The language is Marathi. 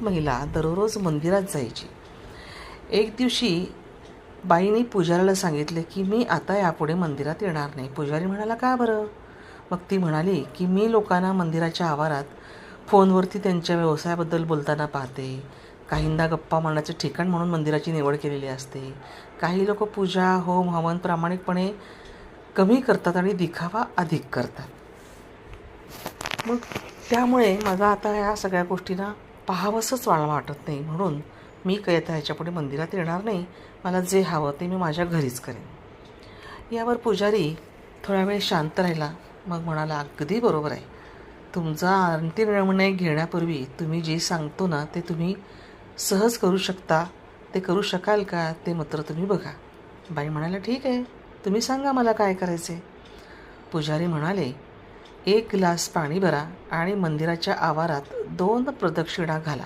एक महिला दररोज मंदिरात जायची. एक दिवशी बाईने पुजाऱ्याला सांगितले की मी आता यापुढे मंदिरात येणार नाही. पुजारी म्हणाला, का बरं? मग ती म्हणाली की मी लोकांना मंदिराच्या आवारात फोनवरती त्यांच्या व्यवसायाबद्दल बोलताना पाहते. काहींना गप्पा मारण्याचे ठिकाण म्हणून मंदिराची निवड केलेली असते. काही लोक पूजा, होम, हवन प्रामाणिकपणे कमी करतात आणि दिखावा अधिक करतात. मग त्यामुळे मला आता या सगळ्या गोष्टींना पाहावंसंच मला वाटत नाही. म्हणून मी काही आता ह्याच्यापुढे मंदिरात येणार नाही. मला जे हवं ते मी माझ्या घरीच करेन. यावर पुजारी थोडा वेळ शांत राहिला. मग म्हणाला, अगदी बरोबर आहे. तुमचा अंतिम निर्णय घेण्यापूर्वी तुम्ही जे सांगतो ना ते तुम्ही सहज करू शकता. ते करू शकाल का ते मात्र तुम्ही बघा. बाई म्हणाल्या, ठीक आहे, तुम्ही सांगा मला काय करायचे. पुजारी म्हणाले, 1 ग्लास पाणी भरा आणि मंदिराच्या आवारात 2 प्रदक्षिणा घाला.